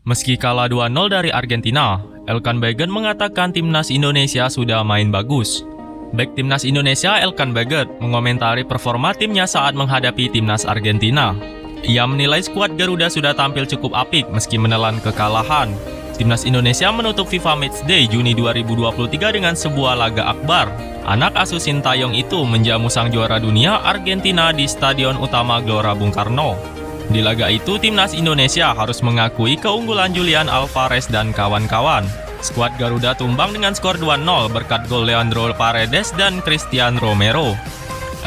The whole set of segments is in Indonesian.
Meski kalah 2-0 dari Argentina, Elkan Baggett mengatakan timnas Indonesia sudah main bagus. Bek timnas Indonesia Elkan Baggett mengomentari performa timnya saat menghadapi timnas Argentina. Ia menilai skuad Garuda sudah tampil cukup apik meski menelan kekalahan. Timnas Indonesia menutup FIFA Matchday Juni 2023 dengan sebuah laga akbar. Anak asuh Sintayong itu menjamu sang juara dunia Argentina di Stadion Utama Gelora Bung Karno. Di laga itu, timnas Indonesia harus mengakui keunggulan Julian Alvarez dan kawan-kawan. Skuad Garuda tumbang dengan skor 2-0 berkat gol Leandro Paredes dan Christian Romero.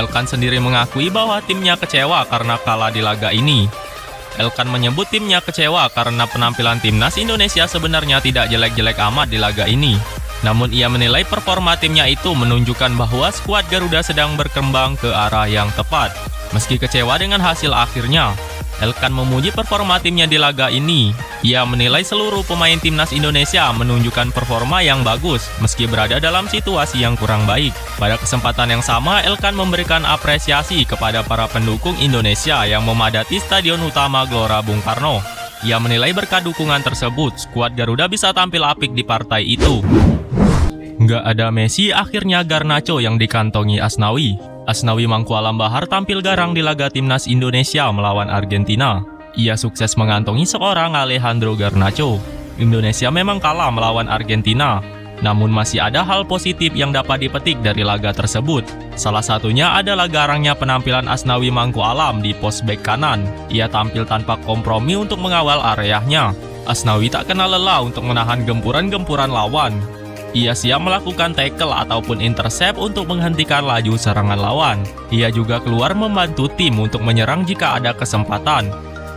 Elkan sendiri mengakui bahwa timnya kecewa karena kalah di laga ini. Elkan menyebut timnya kecewa karena penampilan timnas Indonesia sebenarnya tidak jelek-jelek amat di laga ini. Namun ia menilai performa timnya itu menunjukkan bahwa skuad Garuda sedang berkembang ke arah yang tepat. Meski kecewa dengan hasil akhirnya, Elkan memuji performa timnya di laga ini. Ia menilai seluruh pemain timnas Indonesia menunjukkan performa yang bagus meski berada dalam situasi yang kurang baik. Pada kesempatan yang sama, Elkan memberikan apresiasi kepada para pendukung Indonesia yang memadati Stadion Utama Gelora Bung Karno. Ia menilai berkat dukungan tersebut, skuad Garuda bisa tampil apik di partai itu. Nggak ada Messi, akhirnya Garnacho yang dikantongi Asnawi. Asnawi Mangkualam Bahar tampil garang di laga timnas Indonesia melawan Argentina. Ia sukses mengantongi seorang Alejandro Garnacho. Indonesia memang kalah melawan Argentina, namun masih ada hal positif yang dapat dipetik dari laga tersebut. Salah satunya adalah garangnya penampilan Asnawi Mangkualam di pos bek kanan. Ia tampil tanpa kompromi untuk mengawal areanya. Asnawi tak kenal lelah untuk menahan gempuran-gempuran lawan. Ia siap melakukan tackle ataupun intercept untuk menghentikan laju serangan lawan. Ia juga keluar membantu tim untuk menyerang jika ada kesempatan.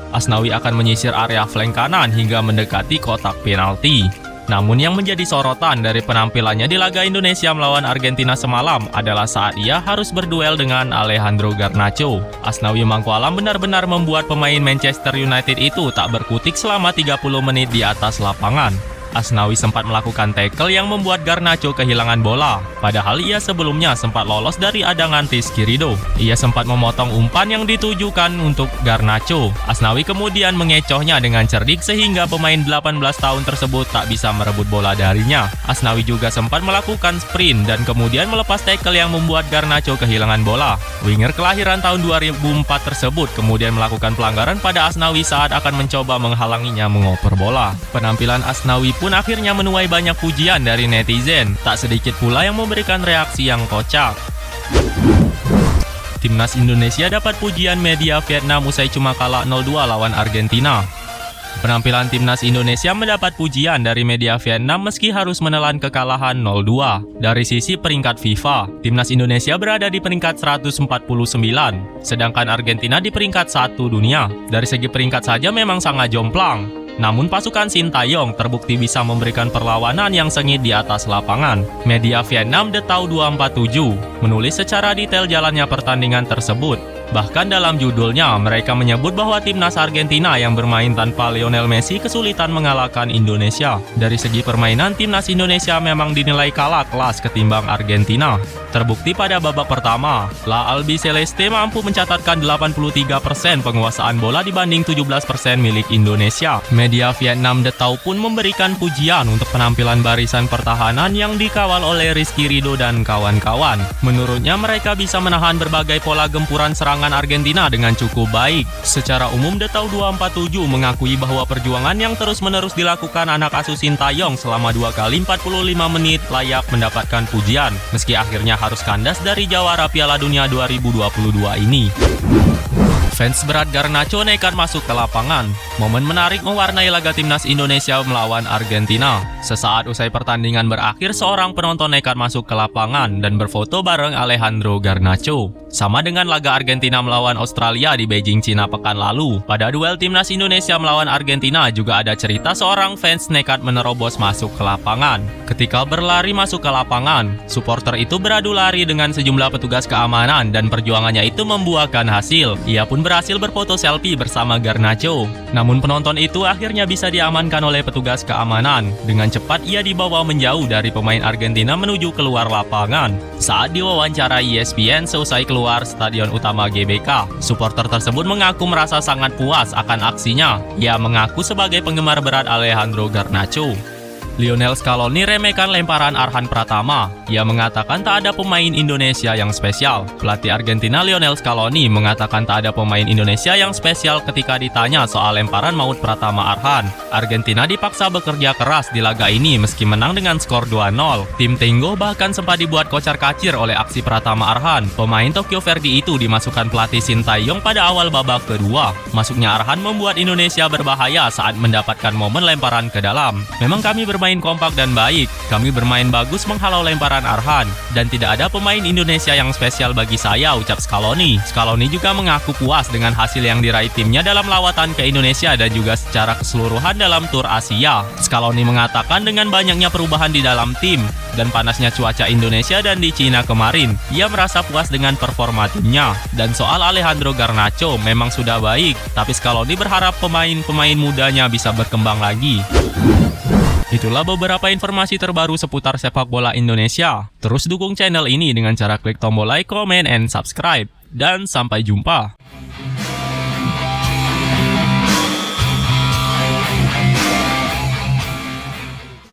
Asnawi akan menyisir area flank kanan hingga mendekati kotak penalti. Namun yang menjadi sorotan dari penampilannya di laga Indonesia melawan Argentina semalam adalah saat ia harus berduel dengan Alejandro Garnacho. Asnawi Mangkualam benar-benar membuat pemain Manchester United itu tak berkutik selama 30 menit di atas lapangan. Asnawi sempat melakukan tackle yang membuat Garnacho kehilangan bola, padahal ia sebelumnya sempat lolos dari adangan Rizky Ridho. Ia sempat memotong umpan yang ditujukan untuk Garnacho. Asnawi kemudian mengecohnya dengan cerdik sehingga pemain 18 tahun tersebut tak bisa merebut bola darinya. Asnawi juga sempat melakukan sprint dan kemudian melepas tackle yang membuat Garnacho kehilangan bola. Winger kelahiran tahun 2004 tersebut kemudian melakukan pelanggaran pada Asnawi saat akan mencoba menghalanginya mengoper bola. Penampilan Asnawi pun akhirnya menuai banyak pujian dari netizen, tak sedikit pula yang memberikan reaksi yang kocak. Timnas Indonesia dapat pujian media Vietnam usai cuma kalah 0-2 lawan Argentina. Penampilan timnas Indonesia mendapat pujian dari media Vietnam meski harus menelan kekalahan 0-2. Dari sisi peringkat FIFA, timnas Indonesia berada di peringkat 149, sedangkan Argentina di peringkat 1 dunia. Dari segi peringkat saja memang sangat jomplang. Namun pasukan Sintayong terbukti bisa memberikan perlawanan yang sengit di atas lapangan. Media Vietnam The Tau 247 menulis secara detail jalannya pertandingan tersebut. Bahkan dalam judulnya, mereka menyebut bahwa timnas Argentina yang bermain tanpa Lionel Messi kesulitan mengalahkan Indonesia. Dari segi permainan, timnas Indonesia memang dinilai kalah kelas ketimbang Argentina. Terbukti pada babak pertama, La Albiceleste mampu mencatatkan 83% penguasaan bola dibanding 17% milik Indonesia. Media Vietnam The Tau pun memberikan pujian untuk penampilan barisan pertahanan yang dikawal oleh Rizky Ridho dan kawan-kawan. Menurutnya mereka bisa menahan berbagai pola gempuran serangan Argentina dengan cukup baik. Secara umum, The Tau 247 mengakui bahwa perjuangan yang terus-menerus dilakukan anak asuh Sintayong selama 2 kali 45 menit layak mendapatkan pujian, meski akhirnya harus kandas dari jawara Piala Dunia 2022 ini. Fans berat Garnacho nekat masuk ke lapangan. Momen menarik mewarnai laga timnas Indonesia melawan Argentina. Sesaat usai pertandingan berakhir, seorang penonton nekat masuk ke lapangan dan berfoto bareng Alejandro Garnacho. Sama dengan laga Argentina melawan Australia di Beijing, Cina pekan lalu. Pada duel timnas Indonesia melawan Argentina juga ada cerita seorang fans nekat menerobos masuk ke lapangan. Ketika berlari masuk ke lapangan, supporter itu beradu lari dengan sejumlah petugas keamanan dan perjuangannya itu membuahkan hasil. Ia pun pun berhasil berfoto selfie bersama Garnacho. Namun penonton itu akhirnya bisa diamankan oleh petugas keamanan. Dengan cepat ia dibawa menjauh dari pemain Argentina menuju keluar lapangan. Saat diwawancara ESPN seusai keluar stadion utama GBK, supporter tersebut mengaku merasa sangat puas akan aksinya. Ia mengaku sebagai penggemar berat Alejandro Garnacho. Lionel Scaloni remehkan lemparan Arhan Pratama. Ia mengatakan tak ada pemain Indonesia yang spesial. Pelatih Argentina Lionel Scaloni mengatakan tak ada pemain Indonesia yang spesial ketika ditanya soal lemparan maut Pratama Arhan. Argentina dipaksa bekerja keras di laga ini meski menang dengan skor 2-0. Tim Tenggo bahkan sempat dibuat kocar-kacir oleh aksi Pratama Arhan. Pemain Tokyo Verdy itu dimasukkan pelatih Shin Tae-yong pada awal babak kedua. Masuknya Arhan membuat Indonesia berbahaya saat mendapatkan momen lemparan ke dalam. Memang kami bermain kompak dan baik. Kami bermain bagus menghalau lemparan Arhan. Dan tidak ada pemain Indonesia yang spesial bagi saya, ucap Scaloni. Scaloni juga mengaku puas dengan hasil yang diraih timnya dalam lawatan ke Indonesia dan juga secara keseluruhan dalam tur Asia. Scaloni mengatakan dengan banyaknya perubahan di dalam tim dan panasnya cuaca Indonesia dan di Cina kemarin, ia merasa puas dengan performa timnya. Dan soal Alejandro Garnacho memang sudah baik, tapi Scaloni berharap pemain-pemain mudanya bisa berkembang lagi. Itulah beberapa informasi terbaru seputar sepak bola Indonesia. Terus dukung channel ini dengan cara klik tombol like, comment, and subscribe. Dan sampai jumpa.